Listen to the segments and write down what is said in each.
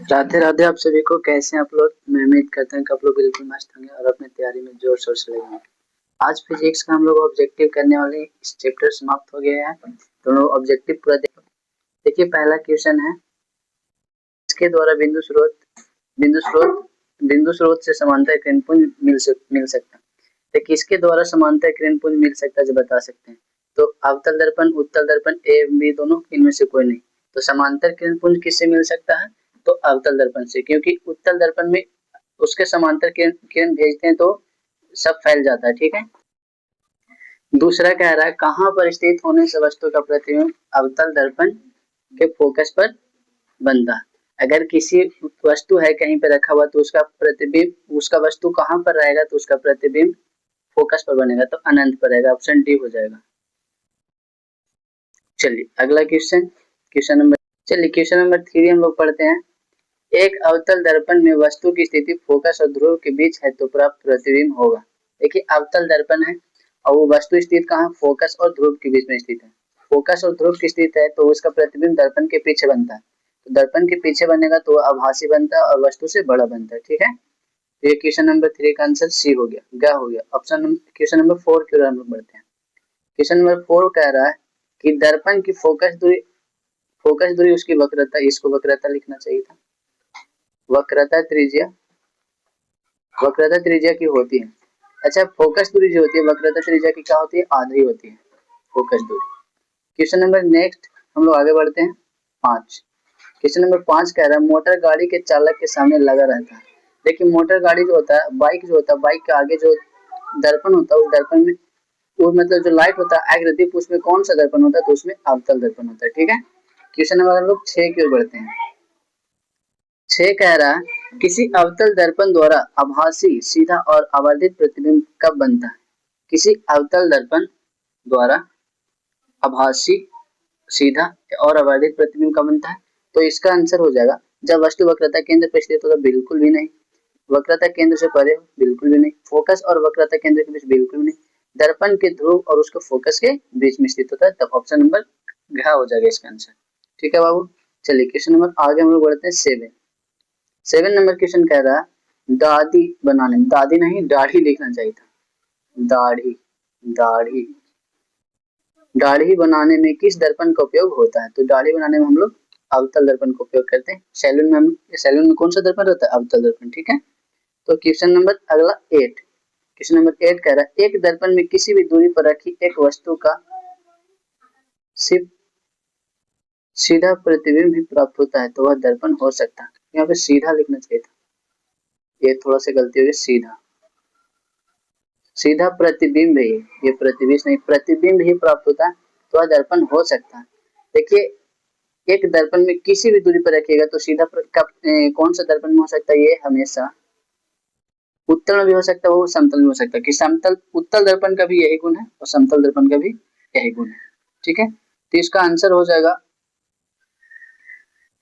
राधे राधे आप सभी को। कैसे हैं आप लोग? मैं उम्मीद करता हूँ कि आप लोग बिल्कुल मस्त होंगे और अपनी तैयारी में जोर शोर से लगे होंगे। आज फिजिक्स का हम लोग ऑब्जेक्टिव करने वाले इस चैप्टर समाप्त हो गया है, तो लोग ऑब्जेक्टिव पूरा देखो। देखिए पहला क्वेश्चन है, इसके द्वारा बिंदु स्रोत से समांतर किरणपुंज मिल सकता है। तो किसके द्वारा समांतर किरणपुंज मिल सकता है जो बता सकते हैं? तो अवतल दर्पण, उत्तल दर्पण, ए बी दोनों, इनमें से कोई नहीं। तो समांतर किरणपुंज किससे मिल सकता है? तो अवतल दर्पण से, क्योंकि उत्तल दर्पण में उसके समांतर किरण किरण भेजते हैं तो सब फैल जाता है। ठीक है। दूसरा कह रहा है, कहाँ पर स्थित होने से वस्तु का प्रतिबिंब अवतल दर्पण के फोकस पर बनता है? अगर किसी वस्तु है कहीं पे रखा हुआ तो उसका प्रतिबिंब, उसका वस्तु कहाँ पर रहेगा तो उसका प्रतिबिंब फोकस पर बनेगा, तो अनंत पर रहेगा। ऑप्शन डी हो जाएगा। चलिए अगला क्वेश्चन, क्वेश्चन नंबर 3 हम लोग पढ़ते हैं। एक अवतल दर्पण में वस्तु की स्थिति फोकस और ध्रुव के बीच है तो प्राप्त प्रतिबिंब होगा। देखिए अवतल दर्पण है और वो वस्तु स्थित कहाँ? फोकस और ध्रुव के बीच में स्थित है। फोकस और ध्रुव की स्थित है तो उसका प्रतिबिंब दर्पण के पीछे बनता है। तो दर्पण के पीछे बनेगा तो आभासी बनता है और वस्तु से बड़ा बनता है। ठीक है। तो ये क्वेश्चन नंबर 3 का आंसर सी हो गया, ग हो गया। क्वेश्चन नंबर 4 की ओर हम लोग बढ़ते हैं। क्वेश्चन नंबर 4 कह रहा है कि दर्पण की फोकस दूरी उसकी वक्रता, इसको वक्रता लिखना चाहिए था। वक्रता त्रिज्या की होती है। अच्छा, फोकस दूरी जो होती है वक्रता त्रिज्या की क्या होती है? आधी होती है फोकस दूरी। क्वेश्चन नंबर नेक्स्ट हम लोग आगे बढ़ते हैं। 5, क्वेश्चन नंबर 5 कह रहा है, मोटर गाड़ी के चालक के सामने लगा रहता है। देखिए मोटर गाड़ी जो होता है, बाइक जो होता है, बाइक के आगे जो दर्पण होता है, उस दर्पण में वो मतलब जो लाइट होता है आग रहती है, उसमें कौन सा दर्पण होता है? तो उसमें अवतल दर्पण होता है। ठीक है। क्वेश्चन नंबर हम लोग 6 की ओर बढ़ते हैं। 6 कह रहा है, किसी अवतल दर्पण द्वारा आभासी सीधा और आवर्धित प्रतिबिंब कब बनता है? किसी अवतल दर्पण द्वारा आभासी सीधा और आवर्धित प्रतिबिंब कब बनता है? तो इसका आंसर हो जाएगा जब वस्तु वक्रता केंद्र पर स्थित हो। तो बिल्कुल भी नहीं। वक्रता केंद्र से परे बिल्कुल भी नहीं। फोकस और वक्रता केंद्र के बीच बिल्कुल भी नहीं। दर्पण के ध्रुव और उसके फोकस के बीच में स्थित होता है, तब ऑप्शन नंबर घ हो जाएगा इसका आंसर। ठीक है बाबू। चलिए क्वेश्चन नंबर आगे हम लोग बढ़ते हैं। 7 नंबर क्वेश्चन कह रहा है, दादी बनाने में, दादी नहीं दाढ़ी लिखना चाहिए था। दाढ़ी दाढ़ी दाढ़ी बनाने में किस दर्पण का उपयोग होता है? तो दाढ़ी बनाने में हम लोग अवतल दर्पण का उपयोग करते हैं। सैलून में कौन सा दर्पण रहता है? अवतल दर्पण। ठीक है। तो क्वेश्चन नंबर अगला 8, क्वेश्चन नंबर 8 कह रहा है, एक दर्पण में किसी भी दूरी पर रखी एक वस्तु का सिर्फ सीधा प्रतिबिंब भी प्राप्त होता है तो वह दर्पण हो सकता है। यहाँ पे सीधा लिखना चाहिए था, ये थोड़ा सा गलती हो गई। सीधा प्रतिबिंब है, ये प्रतिबिंब नहीं, प्रतिबिंब ही प्राप्त होता है तो वह दर्पण हो सकता है। देखिए एक दर्पण में किसी भी दूरी पर रखिएगा तो सीधा कौन सा दर्पण में हो सकता है? ये हमेशा उत्तल में भी हो सकता है, वो समतल में हो सकता है। कि समतल उत्तल दर्पण का भी यही गुण है और समतल दर्पण का भी यही गुण है। ठीक है। तो इसका आंसर हो जाएगा,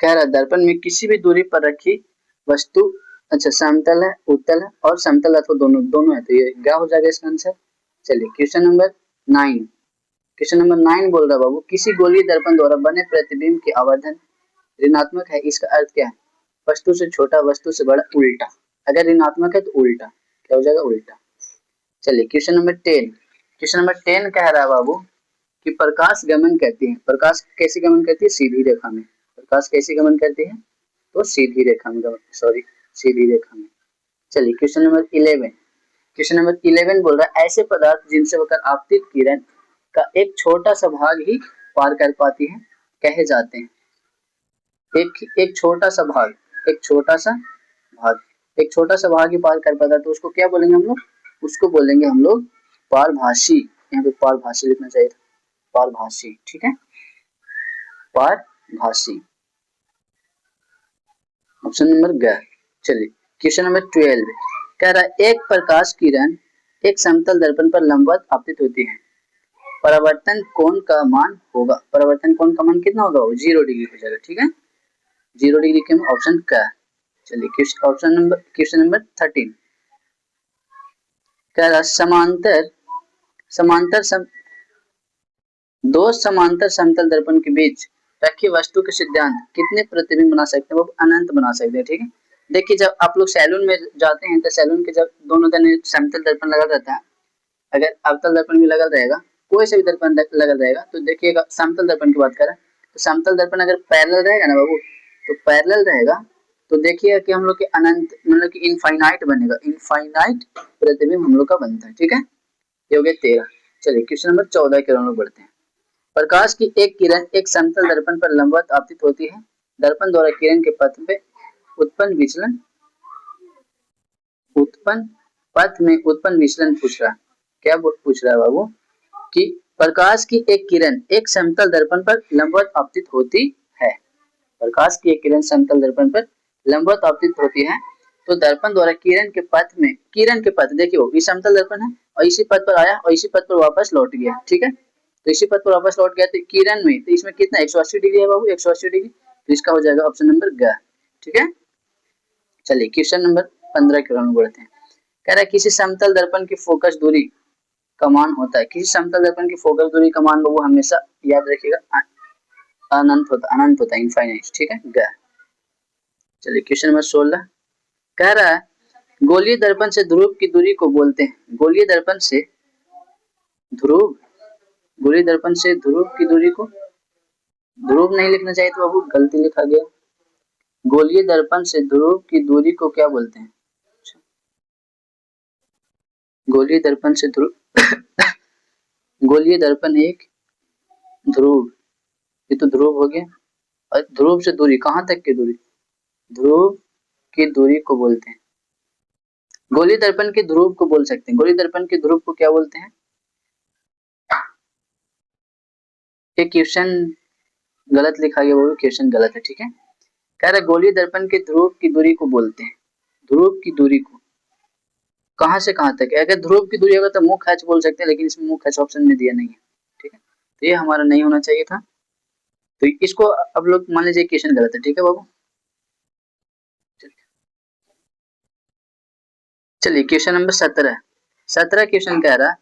कह रहा है दर्पण में किसी भी दूरी पर रखी वस्तु, अच्छा समतल है, उत्तल है और समतल अथवा दोनों है, तो ये क्या हो जाएगा इसका आंसर। चलिए क्वेश्चन नंबर 9, क्वेश्चन नंबर 9 बोल रहा बाबू, किसी गोलीय दर्पण द्वारा बने प्रतिबिंब की आवर्धन ऋणात्मक है, इसका अर्थ क्या है? वस्तु से छोटा, वस्तु से बड़ा, उल्टा। अगर ऋणात्मक है तो उल्टा, क्या हो जाएगा? उल्टा। चलिए क्वेश्चन नंबर 10, क्वेश्चन नंबर 10 कह रहा है बाबू कि प्रकाश गमन कहती है। प्रकाश कैसी गमन करती है? सीधी रेखा में। प्रकाश कैसी गमन करती है? तो सीधी रेखा में सीधी रेखा में। चलिए क्वेश्चन नंबर 11, क्वेश्चन नंबर 11 बोल रहा है, ऐसे पदार्थ जिनसे होकर आपतित किरण का एक छोटा सा भाग ही पार कर पाती है कहे जाते हैं। एक छोटा सा भाग, एक छोटा सा भाग ही पार कर पाता है तो उसको क्या बोलेंगे हम लोग? उसको बोलेंगे हम लोग पारभासी। यहाँ पे पारभासी लिखना चाहिए था, पारभासी। ठीक है, पारभासी, ऑप्शन नंबर ग। चलिए क्वेश्चन नंबर 12 कह रहा है, एक प्रकाश किरण एक समतल दर्पण पर लंबवत आपतित होती है, परावर्तन कोण का मान होगा। परावर्तन कोण का मान कितना होगा? 0 डिग्री हो जाएगा। ठीक है, 0 डिग्री के ऑप्शन क। चलिए क्वेश्चन नंबर 13 कह रहा दो समांतर समतल दर्पण के बीच रखी वस्तु के सिद्धांत कितने प्रतिबिंब बना सकते हैं? वो अनंत बना सकते हैं। ठीक है, देखिए जब आप लोग सैलून में जाते हैं तो सैलून के जब दोनों तरफ समतल दर्पण लगा रहता है, अगर अवतल दर्पण भी लगा रहेगा, कोई सा भी दर्पण लगा रहेगा, तो देखिएगा समतल दर्पण की बात करें तो समतल दर्पण अगर पैरेलल रहेगा ना बाबू, तो पैरेलल रहेगा तो देखिएगा कि हम लोग के अनंत मतलब कि इनफाइनाइट बनेगा, इनफाइनाइट प्रतिबिंब हम लोग का बनता है। ठीक है, ये हो गया 13। चलिए क्वेश्चन नंबर 14 की ओर हम लोग बढ़ते हैं। प्रकाश की एक किरण एक समतल दर्पण पर लंबवत आपतित होती है। दर्पण द्वारा किरण के पथ पे उत्पन्न विचलन पूछ रहा है। क्या पूछ रहा है बाबू? कि प्रकाश की एक किरण एक समतल दर्पण पर लंबवत आपतित होती है। प्रकाश की एक किरण समतल दर्पण पर लंबवत आपतित होती है, तो दर्पण द्वारा किरण के पथ देखिए वो समतल दर्पण है और इसी पथ पर आया और इसी पथ पर वापस लौट गया। ठीक है, तो इसी पथ पर वापस लौट गया तो किरण में तो इसमें कितना 180 डिग्री है बाबू, 180 डिग्री, तो इसका हो जाएगा ऑप्शन नंबर ग। ठीक है, चलिए क्वेश्चन नंबर 15 की ओर हम बढ़ते हैं। कह रहा है किसी समतल दर्पण की फोकस दूरी का मान होता है। किसी समतल दर्पण की फोकस दूरी का मान बाबू हमेशा याद रखिएगा अनंत होता है, इनफाइनाइट। ठीक है, ग। चलिए क्वेश्चन नंबर 16 कह रहा है गोलीय दर्पण से ध्रुव की दूरी को बोलते हैं। गोलीय दर्पण से ध्रुव की दूरी को, ध्रुव नहीं लिखना चाहिए तो बाबू गलती लिखा गया। गोलीय दर्पण से ध्रुव की दूरी को क्या बोलते हैं? गोलीय दर्पण से ध्रुव गोलीय दर्पण एक ध्रुव, ये तो ध्रुव हो गया, और ध्रुव से दूरी कहां तक की दूरी, ध्रुव की दूरी को बोलते हैं। गोलीय दर्पण के ध्रुव को बोल सकते हैं। गोलीय दर्पण के ध्रुव को क्या बोलते हैं? ये क्वेश्चन गलत लिखा गया, वो क्वेश्चन गलत है। ठीक है, कह रहा गोलीय दर्पण के ध्रुव की दूरी को बोलते हैं। ध्रुव की दूरी को कहां से कहां तक है? अगर ध्रुव की दूरी होगा तो मुख हैच बोल सकते हैं, लेकिन इसमें मुख हैच ऑप्शन में दिया नहीं है। ठीक है, तो ये हमारा नहीं होना चाहिए था, तो इसको अब लोग मान लीजिए क्वेश्चन गलत है। ठीक है बाबू, चलिए क्वेश्चन नंबर 17 क्वेश्चन कह रहा है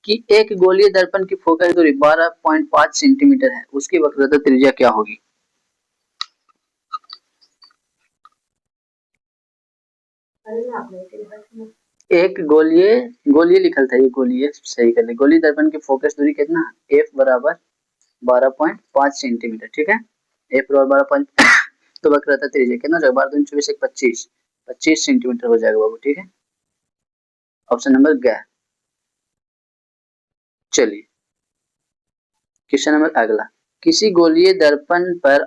कि एक गोलीय दर्पण की फोकस दूरी 12.5 सेंटीमीटर है, उसकी वक्रता त्रिज्या क्या होगी? एक गोलीय लिखल था, ये गोलीय सही कर ले। गोलीय दर्पण की फोकस दूरी कितना? f बराबर 12.5 सेंटीमीटर। ठीक है, f बराबर 12. तो वक्रता त्रिज्या कितना हो जाएगा? 12 24 25 सेंटीमीटर हो जाएगा बाबू। ठीक है, ऑप्शन नंबर ग। चलिए क्वेश्चन नंबर अगला, किसी गोलीय दर्पण पर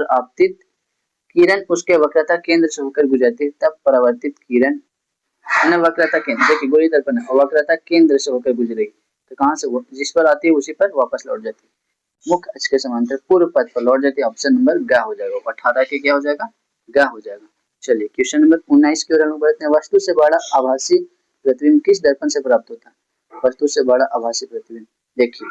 आपतित किरण उसके वक्रता केंद्र से होकर गुजरती है, तब परावर्तित किरण वक्रता केंद्र, देखिए गोलीय दर्पण है वक्रता केंद्र से होकर गुजरेगी तो कहां से, वो जिस पर आती है उसी पर वापस लौट जाती है, मुख्य अक्ष के समांतर पूर्व पथ पर लौट जाती है। ऑप्शन नंबर ग हो जाएगा। 18 के क्या हो जाएगा? ग हो जाएगा। चलिए क्वेश्चन नंबर 19 की ओर हम बढ़ते हैं। वस्तु से बड़ा आभासी प्रतिबिंब किस दर्पण से प्राप्त होता है? वस्तु से बड़ा आभासी प्रतिबिंब, देखिए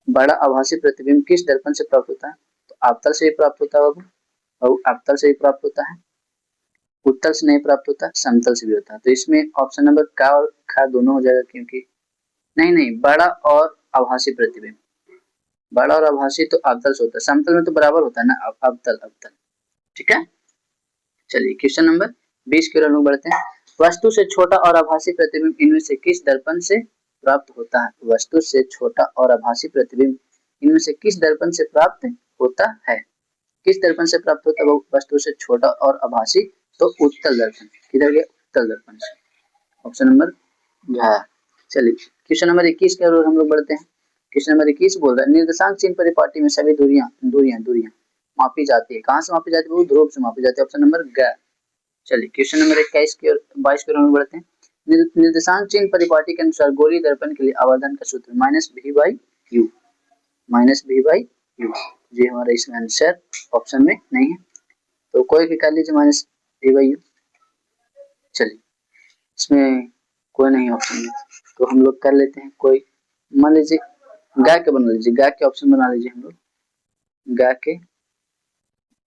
बड़ा आभासी प्रतिबिंब किस दर्पण से प्राप्त होता है? तो अवतल से ही प्राप्त होता है बाबू, और अवतल से ही प्राप्त होता है, उत्तल से नहीं प्राप्त होता, समतल से भी होता है। तो इसमें ऑप्शन नंबर का और खा दोनों हो जाएगा, क्योंकि नहीं बड़ा और आभासी प्रतिबिंब, बड़ा और आभासी तो अवतल से होता है, समतल में तो बराबर होता है ना, अवतल। ठीक है, चलिए क्वेश्चन नंबर 20 की ओर हम बढ़ते हैं। वस्तु से छोटा और आभासी प्रतिबिंब इनमें से किस दर्पण से प्राप्त होता है? वस्तु से छोटा और आभासी प्रतिबिंब इनमें से किस दर्पण से प्राप्त होता है? किस दर्पण से प्राप्त होता है? वस्तु से छोटा और आभासी तो उत्तल दर्पण। किधर गया? उत्तल दर्पण से, ऑप्शन नंबर घ। चलिए क्वेश्चन नंबर 21 की ओर हम लोग बढ़ते हैं। क्वेश्चन नंबर 21 बोल रहा है निर्देशांक चिन्ह परिपाटी में सभी दूरियां मापी जाती है। कहां से मापी जाती है? वो ध्रुव से मापी जाती है। ऑप्शन नंबर ग। चलिए क्वेश्चन नंबर 21 की ओर 22 की ओर हम बढ़ते हैं। निर्देशांक चिन्ह परिपाटी के अनुसार गोलीय दर्पण के लिए आवर्धन का सूत्र -v/u, -v/u। ये हमारा इसमें आंसर ऑप्शन में नहीं है, तो कोई भी कर लीजिए -v/u। चलिए इसमें कोई नहीं ऑप्शन में, तो हम लोग कर लेते हैं कोई, मान लीजिए गा के बना लीजिए, गा के ऑप्शन बना लीजिए हम लोग, गा के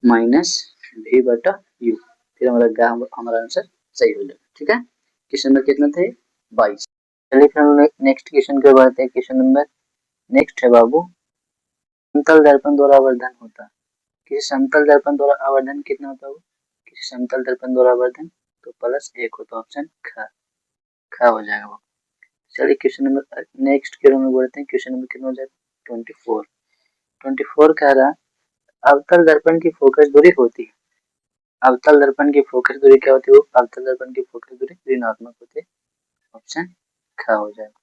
-v/u, फिर हमारा आंसर सही हो जाएगा। ठीक है, क्वेश्चन नंबर कितना थे? 22। चलिए फिर हम नेक्स्ट क्वेश्चन की ओर बढ़ते हैं। क्वेश्चन नंबर नेक्स्ट है बाबू, समतल दर्पण द्वारा आवर्धन होता है। किसी समतल दर्पण द्वारा आवर्धन कितना होता है? किसी समतल दर्पण द्वारा आवर्धन तो +1 होता है। ऑप्शन ख हो जाएगा वो। चलिए क्वेश्चन नंबर नेक्स्ट की ओर में बढ़ते हैं। क्वेश्चन नंबर कितना हो जाएगा? 24 कह रहा है अवतल दर्पण की फोकस दूरी होती है। अवतल दर्पण की फोकस दूरी क्या होती है? अवतल दर्पण की फोकस दूरी ऋणात्मक होती है। ऑप्शन ख हो जाएगा।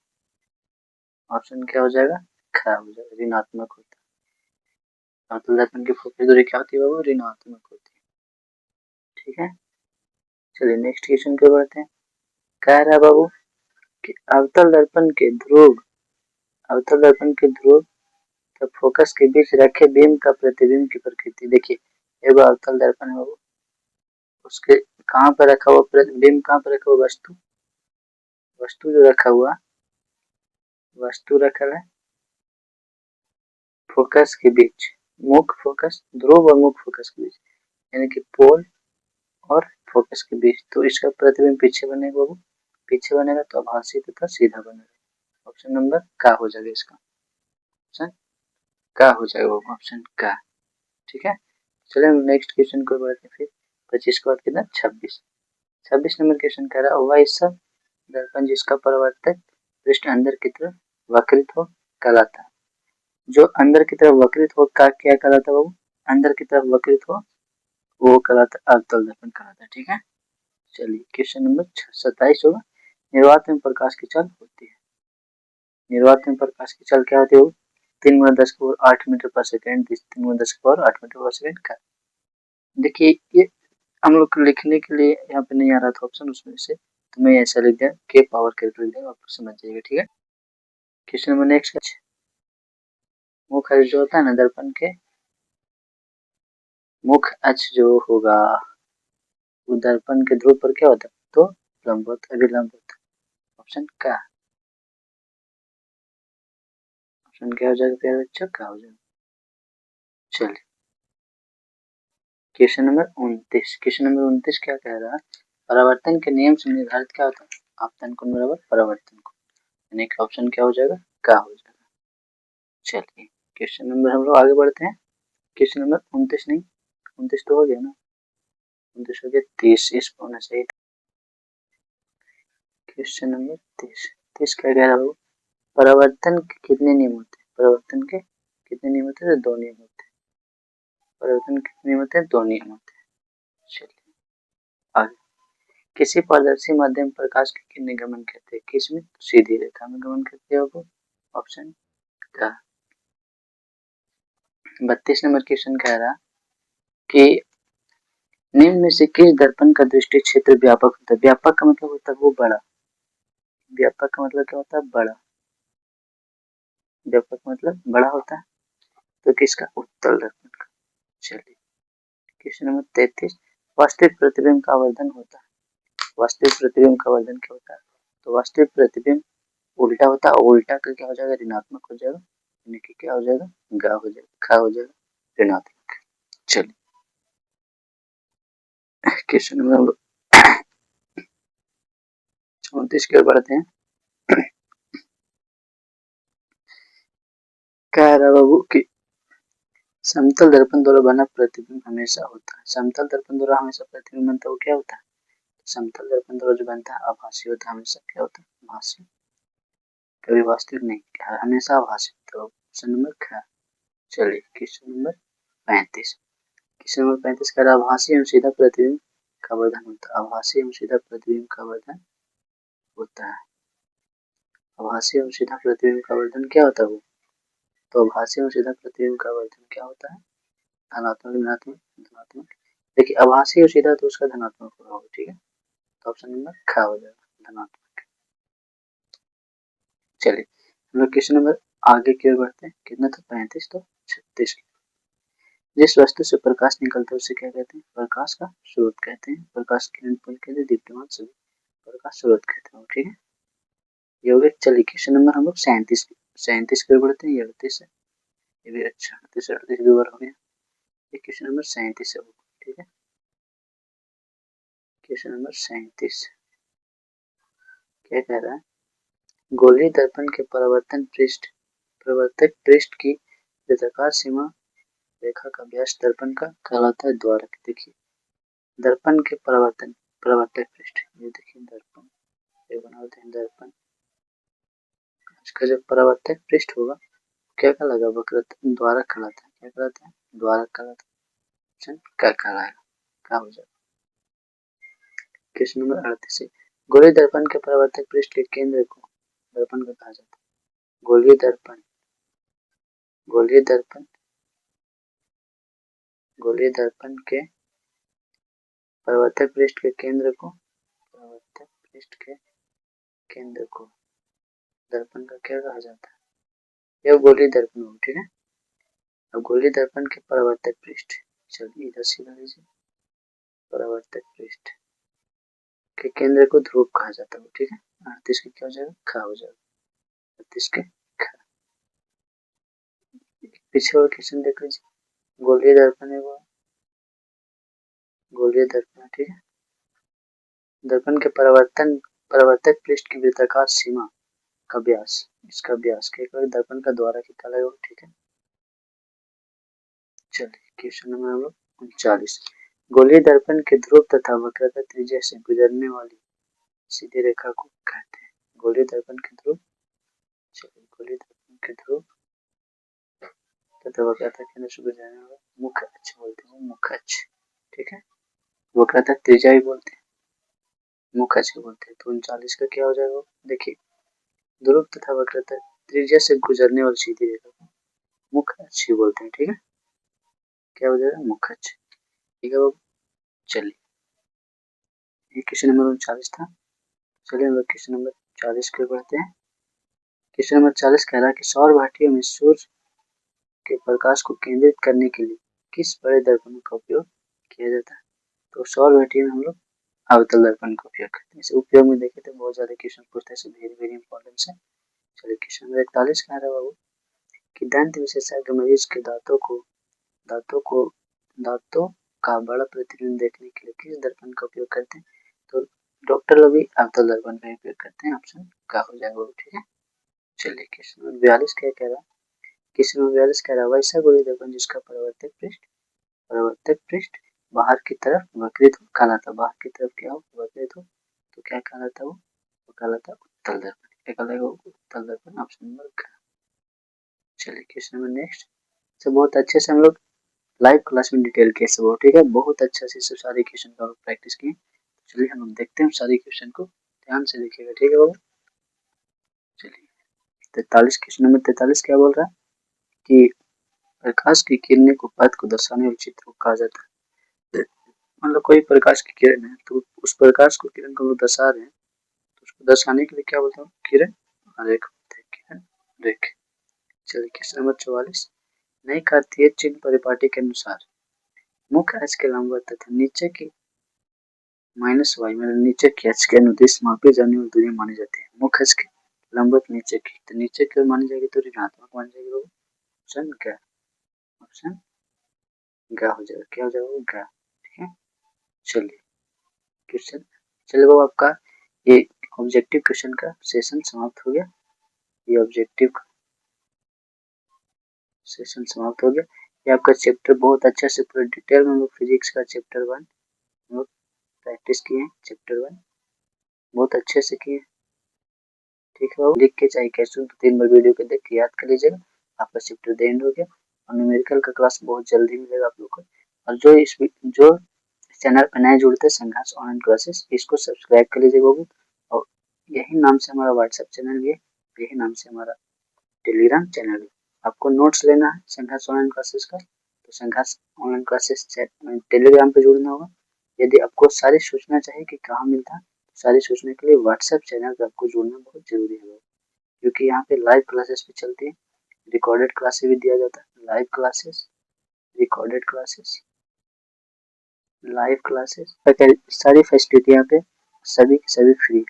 ऑप्शन क्या हो जाएगा? ख हो जाएगा, ऋणात्मक होता है। अवतल दर्पण की फोकस दूरी क्या होती है बाबू? ऋणात्मक होती है। ठीक है, चलिए नेक्स्ट क्वेश्चन की ओर बढ़ते हैं। कह रहा है बाबू कि अवतल दर्पण के ध्रुव तथा फोकस के बीच रखे बीम का प्रतिबिंब की प्रकृति। देखिए एगो अवतल दर्पण है बाबू, उसके कहाँ पर रखा हुआ प्रतिबिंब, कहाँ पर रखा हुआ? वस्तु जो रखा हुआ, वस्तु रखा है फोकस के बीच, मुख्य फोकस, ध्रुव और मुख्य फोकस के बीच, यानी कि पोल और फोकस के बीच। तो इसका प्रतिबिंब पीछे बनेगा बाबू, पीछे बनेगा तो आभासी तथा सीधा बनेगा। ऑप्शन नंबर का हो जाएगा इसका। ऑप्शन का हो जाएगा बाबू, ऑप्शन का। ठीक है, चलिए हम नेक्स्ट क्वेश्चन को बढ़ते हैं। फिर 25 के बाद कितना? 26 नंबर क्वेश्चन कह रहा है वह सब दर्पण जिसका परावर्तक पृष्ठ अंदर की तरफ वक्रित हो कहलाता है। जो अंदर की तरफ वक्रित हो का क्या कहलाता है बाबू? अंदर की तरफ वक्रित हो वो कहलाता है अवतल दर्पण कहलाता है। ठीक है, चलिए क्वेश्चन नंबर 27 होगा। निर्वात में प्रकाश की चाल होती है। निर्वात में प्रकाश की चाल क्या होती है? 3 × 10⁸ मीटर पर सेकेंड, 3 × 10⁸ मीटर पर सेकेंड का। देखिए ये हम लोग को लिखने के लिए यहाँ पे नहीं आ रहा था ऑप्शन, उसमें से तो मैं ऐसा लिख दिया के पावर करके लिख दिया, आप समझ जाइएगा। ठीक है, क्वेश्चन नंबर नेक्स्ट, मुख्य अक्ष जो होता है ना दर्पण के, मुख्य अक्ष जो होगा वो दर्पण के ध्रुव पर क्या होता है? तो लंबवत अभिलंब होता है। ऑप्शन का, ऑप्शन क्या हो जाएगा प्यारे बच्चों? का हो जाएगा। चलिए क्वेश्चन नंबर 29, क्वेश्चन नंबर 29 क्या कह रहा है? परावर्तन के नियम से निर्धारित क्या होता है? आपतन कोण बराबर परावर्तन कोण, यानी कि ऑप्शन क्या हो जाएगा? का हो जाएगा। चलिए क्वेश्चन नंबर हम लोग आगे बढ़ते हैं। क्वेश्चन नंबर 29 नहीं, 29 तो हो गया ना, 29 हो गया, 30 इस होना चाहिए। क्वेश्चन नंबर 30 क्या कह रहा है? परावर्तन के कितने नियम होते हैं? परावर्तन के कितने नियम होते हैं? 2 नियम होते हैं। परावर्तन के कितने नियम होते हैं? 2 नियम होते हैं। चलिए आगे, किसी पारदर्शी माध्यम प्रकाश की किरणें गमन करते हैं, किसमें? सीधी रेखा में गमन करते हो। ऑप्शन का। 32 नंबर क्वेश्चन कह रहा कि निम्न में से किस दर्पण का दृष्टि क्षेत्र व्यापक होता है? व्यापक का मतलब होता है वो बड़ा, व्यापक का मतलब क्या होता है? बड़ा, व्यापक मतलब बड़ा होता है। तो किसका? उत्तल दर्पण का। चलिए क्वेश्चन नंबर 33, वास्तविक प्रतिबिंब का आवर्धन होता है। वास्तविक प्रतिबिंब का आवर्धन क्या होता है? तो वास्तविक प्रतिबिंब उल्टा होता है, उल्टा का क्या हो जाएगा? ऋणात्मक हो जाएगा, यानी कि क्या हो जाएगा? गा हो जाएगा, खा हो जाएगा, ऋणात्मक। चलिए क्वेश्चन नंबर 34 की ओर बढ़ते हैं। कह रहा बाबू कि समतल दर्पण द्वारा बना प्रतिबिंब हमेशा होता है। समतल दर्पण द्वारा हमेशा प्रतिबिंब बनता है, वो क्या होता है? समतल दर्पण द्वारा जो बनता है आभासी होता है, हमेशा क्या होता है? आभासी, कभी वास्तविक नहीं, हमेशा आभासी। तो ऑप्शन नंबर ख। चलिए क्वेश्चन नंबर 35, क्वेश्चन नंबर 35 का आभासी एवं सीधा प्रतिबिंब का वर्धन होता है। आभासी एवं सीधा प्रतिबिंब का वर्धन होता है। आभासी एवं सीधा प्रतिबिंब का वर्धन क्या होता है वो? तो आभासी एवं सीधा प्रतिबिंब का वर्धन क्या होता है? धनात्मक, ऋणात्मक, धनात्मक। देखिए आभासी और सीधा तो उसका धनात्मक होगा। ठीक है, तो ऑप्शन नंबर ख हो जाएगा, धनात्मक। चलिए हम लोग क्वेश्चन नंबर आगे की ओर बढ़ते हैं। कितना था? 35, तो 36। जिस वस्तु से प्रकाश निकलता है उसे क्या कहते हैं? प्रकाश का स्रोत कहते हैं। प्रकाश किरण पुंज कहते हैं, दीप्यमान सभी प्रकाश स्रोत कहते हैं। ठीक है, ये हो गया। चलिए क्वेश्चन नंबर हम लोग 37 की ओर बढ़ते हैं। ये 38 है, ये भी अच्छा, 38 38 दो बार हो गया। ये क्वेश्चन नंबर 37 है। ठीक है, क्वेश्चन नंबर 37 क्या कह रहा है? गोलीय दर्पण के परावर्तक पृष्ठ की वृत्ताकार सीमा रेखा का व्यास दर्पण का कहलाता है द्वारक। देखिए दर्पण के परावर्तक पृष्ठ, ये देखिए दर्पण, ये बनाते हैं दर्पण, इसका जो परावर्तक पृष्ठ होगा क्या कहलाएगा, वक्रता द्वारक कहलाता है। क्या कहलाता है, द्वारक कहलाता है। क्या कहलाएगा, क्या हो जाएगा। क्वेश्चन नंबर 38 है, गोलीय दर्पण के परावर्तक पृष्ठ के केंद्र को दर्पण का कहा जाता है। गोलीय दर्पण के परावर्तक पृष्ठ के केंद्र को दर्पण का क्या कहा जाता है, यह गोलीय दर्पण हो, ठीक है। अब गोलीय दर्पण के परावर्तक पृष्ठ, चलिए इधर सीधा लीजिए, परावर्तक पृष्ठ के केंद्र को ध्रुव कहा जाता है, ठीक है। 38 के क्या हो जाएगा, खा हो जाएगा, 38 के खा। पीछे वाला क्वेश्चन देख लीजिए, गोलीय दर्पण है वो, गोलीय दर्पण, ठीक है। दर्पण के परावर्तक पृष्ठ की वृत्ताकार सीमा का व्यास, इसका व्यास क्या दर्पण का द्वारा की कहलाएगा, ठीक है। चलिए क्वेश्चन नंबर हम लोग 39, गोलीय दर्पण के ध्रुव तथा वक्रता त्रिज्या से गुजरने वाली सीधी रेखा को कहते हैं। गोलीय दर्पण के ध्रुव, चलिए गोलीय दर्पण के ध्रुव तथा वक्रता केंद्र से गुजरने वाला मुख्य अक्ष बोलते हैं, मुख्य अक्ष, ठीक है। वक्रता त्रिज्या भी बोलते हैं, मुख्य अक्ष बोलते हैं। तो 39 का क्या हो जाएगा, देखिए ध्रुव तथा वक्रता त्रिज्या से गुजरने वाली सीधी रेखा को मुख्य अक्ष बोलते हैं, ठीक है। क्या हो जाएगा, मुख्य अक्ष, ठीक है बाबू। चलिए ये क्वेश्चन नंबर 39 था। चलिए हम लोग क्वेश्चन नंबर 40 के बढ़ते हैं। क्वेश्चन नंबर 40 कह रहा है कि सौर भाटियों में सूर्य के प्रकाश को केंद्रित करने के लिए किस बड़े दर्पण का उपयोग किया जाता है। तो सौर भाटियों में हम लोग अवतल दर्पण का उपयोग करते हैं। इसे उपयोग में देखे तो बहुत ज्यादा क्वेश्चन पूछते हैं, वेरी वेरी इंपॉर्टेंट है। चलिए क्वेश्चन नंबर 41 कह रहा है बाबू कि दंत विशेषज्ञ मरीज के दांतों का बड़ा प्रतिबिंब देखने के लिए किस दर्पण का उपयोग करते हैं। तो डॉक्टर लोग भी अवतल दर्पण का उपयोग करते हैं, ऑप्शन का हो जाएगा, ठीक है। चलिए क्वेश्चन नंबर 42 क्या कह रहा है, क्वेश्चन नंबर 42 कह रहा है वैसा गोलीय दर्पण जिसका परावर्तक पृष्ठ बाहर की तरफ वक्रित हो कहलाता, बाहर की तरफ क्या हो, वक्रित हो, तो क्या कहलाता, वो कहलाता उत्तल दर्पण। क्या कहलाएगा, उत्तल दर्पण, ऑप्शन नंबर का। चलिए क्वेश्चन नंबर नेक्स्ट, तो बहुत अच्छे से हम लोग लाइव क्लास में डिटेल के सब, ठीक है, बहुत अच्छा से सब सारे क्वेश्चन का प्रैक्टिस किए। चलिए हम लोग देखते हैं सारे क्वेश्चन को, ध्यान से देखिएगा, ठीक है बाबू। चलिए 43 क्वेश्चन नंबर 43 क्या बोल रहा है कि प्रकाश की किरणें को पथ को दर्शाने वाले चित्र को कहा जाता है। मतलब कोई प्रकाश की किरण है तो उस प्रकाश को किरण को दर्शा रहे हैं, तो उसको दर्शाने के लिए क्या बोलते हैं, किरण रेख, किरण रेख। चलिए क्वेश्चन नंबर 44, नई कार्तीय चिन्ह परिपाटी के अनुसार मुख्य अक्ष के लंबवत तथा नीचे की माइनस वाई मतलब नीचे की अक्ष के अनुदिश मापी जाने वाली दूरी मानी जाती है। मुख्य अक्ष के लंबवत नीचे की, तो नीचे की मानी जाएगी तो ऋणात्मक मानी जाएगी। ऑप्शन क्या, ऑप्शन गा हो जाएगा, क्या हो जाएगा, गा, ठीक है। चलिए क्वेश्चन, चलिए वो आपका ये ऑब्जेक्टिव क्वेश्चन का सेशन समाप्त हो गया, ये ऑब्जेक्टिव का सेशन समाप्त हो गया। ये आपका चैप्टर बहुत अच्छा से पूरा डिटेल में हम लोग फिजिक्स का चैप्टर 1 हम लोग प्रैक्टिस किए हैं, चैप्टर 1 बहुत अच्छे से किए, ठीक है। लिख के चाहे कैसे 3 बार वीडियो को देख के याद कर लीजिएगा, आपका चैप्टर द एंड हो गया। और न्यूमेरिकल का क्लास बहुत जल्दी मिलेगा आप लोग को। और जो चैनल पर नए जुड़ते हैं संघर्ष ऑनलाइन क्लासेस, इसको सब्सक्राइब कर लीजिएगा वो, और यही नाम से हमारा व्हाट्सएप चैनल भी है, यही नाम से हमारा टेलीग्राम चैनल है। आपको नोट्स लेना है संघर्ष ऑनलाइन क्लासेस का, तो संघर्ष ऑनलाइन क्लासेस टेलीग्राम पे जुड़ना होगा। यदि आपको सारी सूचना चाहिए कि कहाँ मिलता है, सारी सूचना के लिए व्हाट्सएप चैनल पर आपको जुड़ना बहुत जरूरी है, क्योंकि यहाँ पे लाइव क्लासेस भी चलती है, रिकॉर्डेड क्लासेस भी दिया जाता है, live classes, recorded classes, live classes, सारी फैसिलिटी यहाँ पे सभी की सभी फ्री,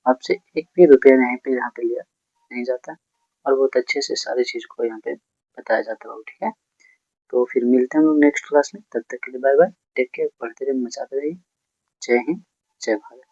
आपसे एक भी रुपया नहीं पे यहाँ पे लिया नहीं जाता, और बहुत अच्छे से सारी चीज को यहाँ पे बताया जाता है, ठीक है। तो फिर मिलते हैं हम लोग नेक्स्ट क्लास में, तब तक के लिए बाय बाय, टेक केयर, पढ़ते रहिए, मचाते रहिए। जय हिंद, जय भारत।